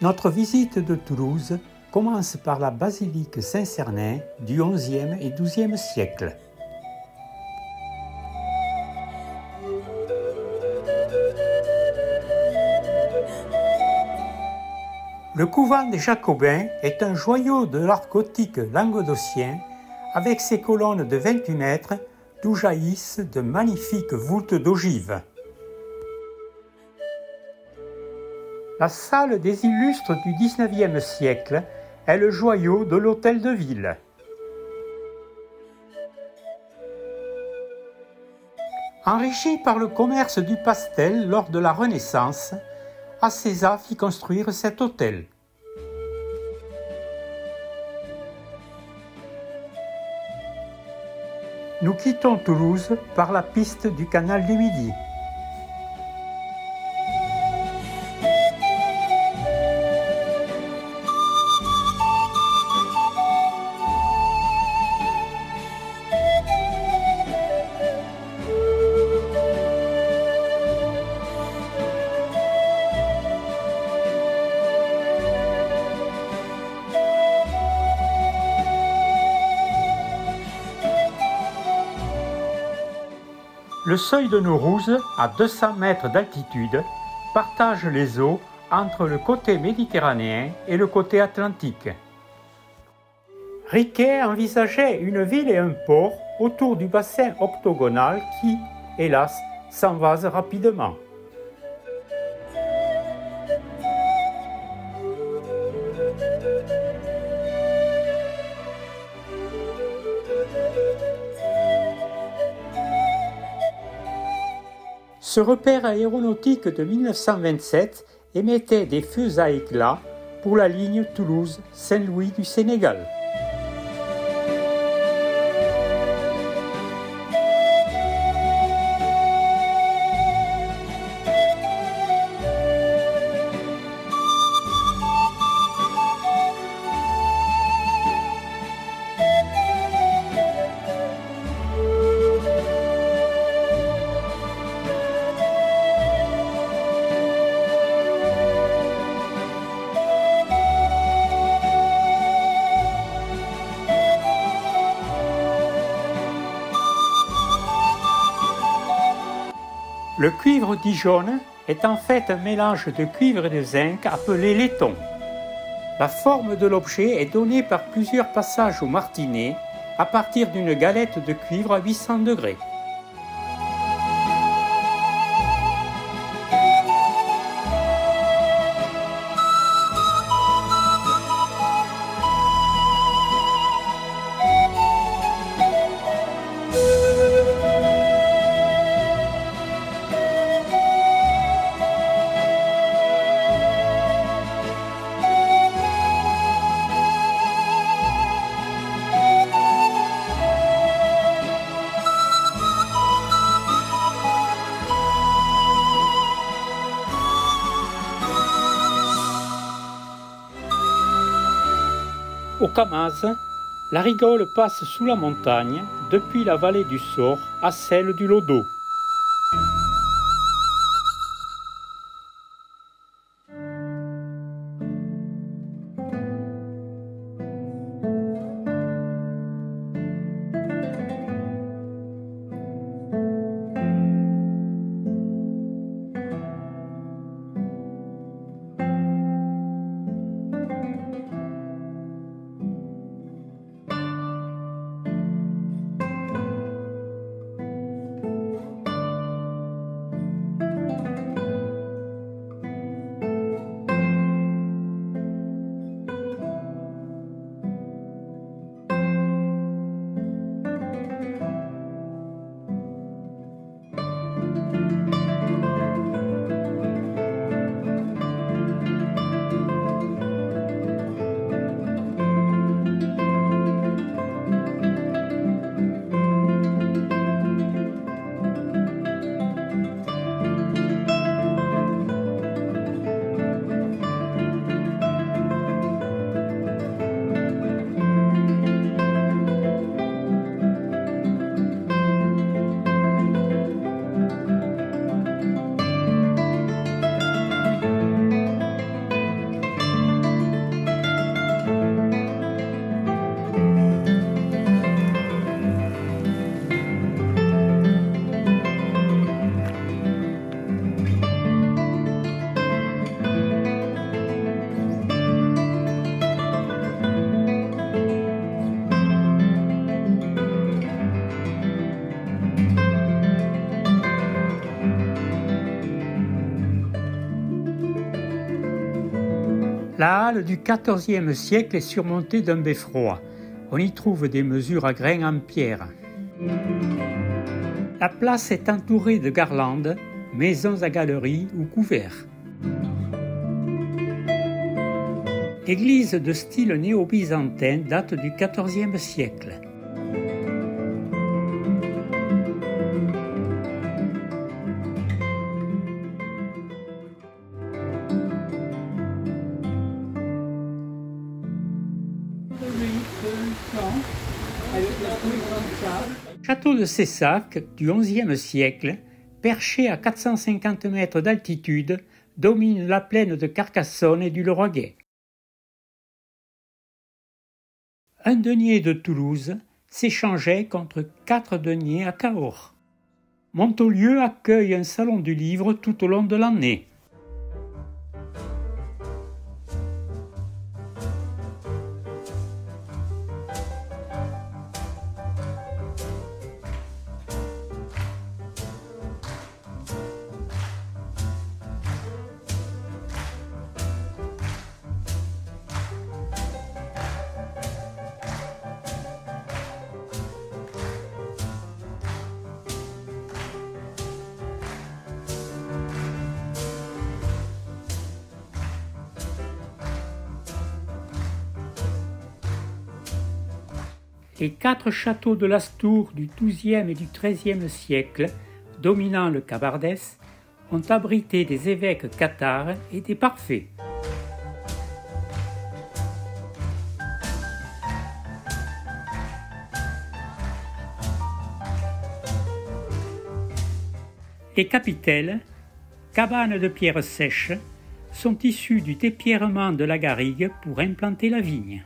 Notre visite de Toulouse commence par la basilique Saint-Cernin du XIe et XIIe siècle. Le couvent des Jacobins est un joyau de l'art gothique languedocien avec ses colonnes de 28 mètres d'où jaillissent de magnifiques voûtes d'ogives. La salle des illustres du XIXe siècle est le joyau de l'hôtel de ville. Enrichi par le commerce du pastel lors de la Renaissance, Acesa fit construire cet hôtel. Nous quittons Toulouse par la piste du canal du Midi. Le seuil de Naurouze, à 200 mètres d'altitude, partage les eaux entre le côté méditerranéen et le côté atlantique. Riquet envisageait une ville et un port autour du bassin octogonal qui, hélas, s'envase rapidement. Ce repère aéronautique de 1927 émettait des feux à éclats pour la ligne Toulouse-Saint-Louis du Sénégal. Le cuivre Dijon est en fait un mélange de cuivre et de zinc appelé laiton. La forme de l'objet est donnée par plusieurs passages au martinet à partir d'une galette de cuivre à 800 degrés. Au Camaz, la rigole passe sous la montagne, depuis la vallée du Sort à celle du Lodo. La halle du XIVe siècle est surmontée d'un beffroi. On y trouve des mesures à grains en pierre. La place est entourée de garlandes, maisons à galeries ou couverts. L'église de style néo-byzantin date du XIVe siècle. Château de Cessac du XIe siècle, perché à 450 mètres d'altitude, domine la plaine de Carcassonne et du Lauragais. Un denier de Toulouse s'échangeait contre 4 deniers à Cahors. Montaulieu accueille un salon du livre tout au long de l'année. Les 4 châteaux de l'Astour du XIIe et du XIIIe siècle, dominant le Cabardès, ont abrité des évêques cathares et des parfaits. Les capitelles, cabanes de pierre sèche, sont issues du dépierrement de la garrigue pour implanter la vigne.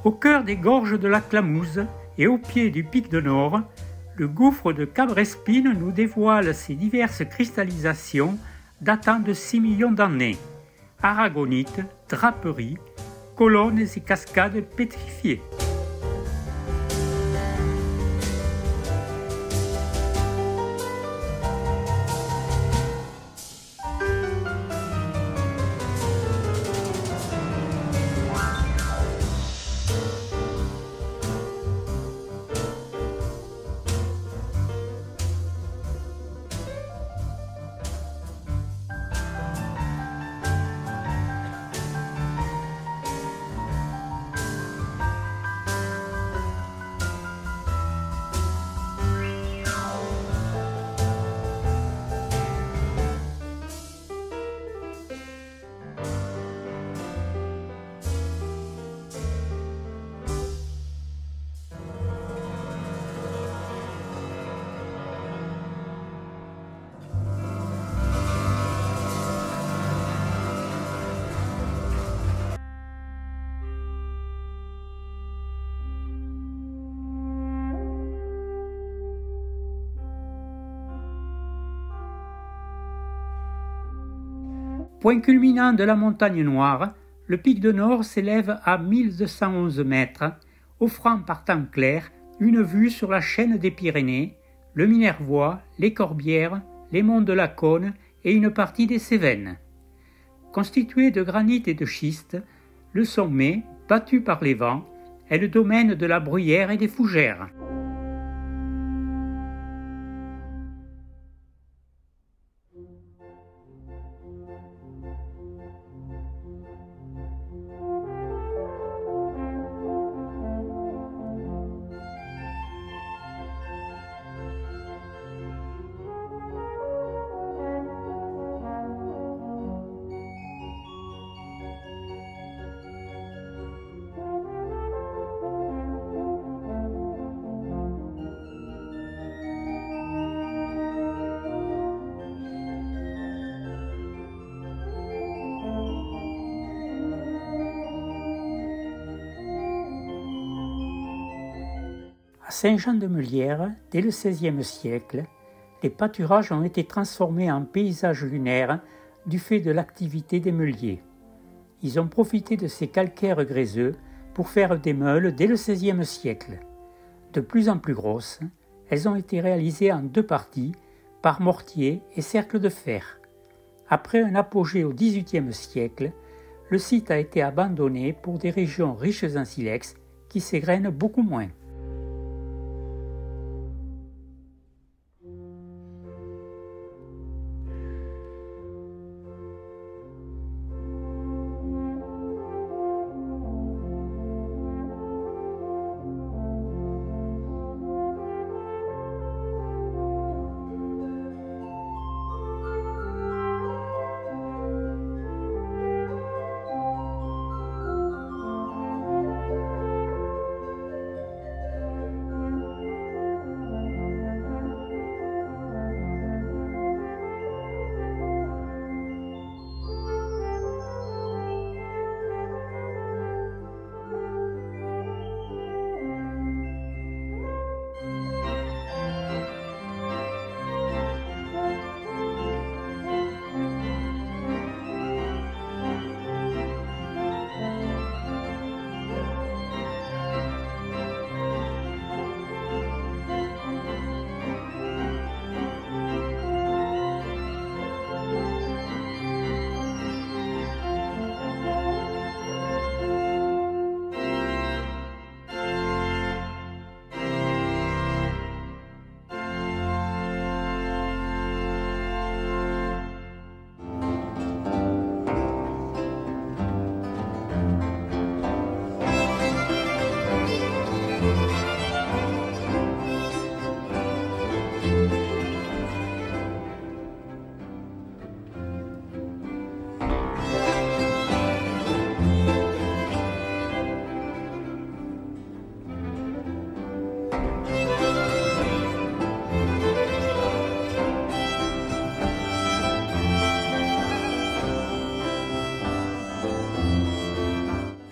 Au cœur des gorges de la Clamouze et au pied du pic de Nord, le gouffre de Cabrespine nous dévoile ses diverses cristallisations datant de 6 millions d'années. Aragonite, draperies, colonnes et cascades pétrifiées. Point culminant de la montagne Noire, le pic de Nord s'élève à 1211 mètres, offrant par temps clair une vue sur la chaîne des Pyrénées, le Minervois, les Corbières, les monts de la Cône et une partie des Cévennes. Constitué de granit et de schiste, le sommet, battu par les vents, est le domaine de la bruyère et des fougères. À Saint-Jean-de-Meulière, dès le XVIe siècle, les pâturages ont été transformés en paysages lunaires du fait de l'activité des meuliers. Ils ont profité de ces calcaires gréseux pour faire des meules dès le XVIe siècle. De plus en plus grosses, elles ont été réalisées en 2 parties, par mortier et cercle de fer. Après un apogée au XVIIIe siècle, le site a été abandonné pour des régions riches en silex qui s'égrènent beaucoup moins.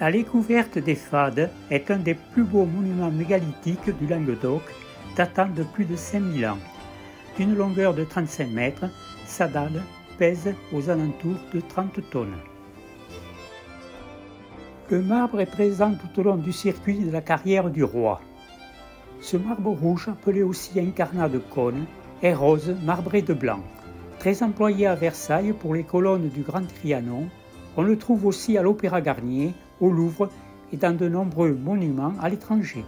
La découverte des Fades est un des plus beaux monuments mégalithiques du Languedoc, datant de plus de 5000 ans. D'une longueur de 35 mètres, sa dalle pèse aux alentours de 30 tonnes. Le marbre est présent tout au long du circuit de la carrière du roi. Ce marbre rouge, appelé aussi incarnat de cône, est rose marbré de blanc. Très employé à Versailles pour les colonnes du Grand Trianon, on le trouve aussi à l'Opéra Garnier, au Louvre et dans de nombreux monuments à l'étranger.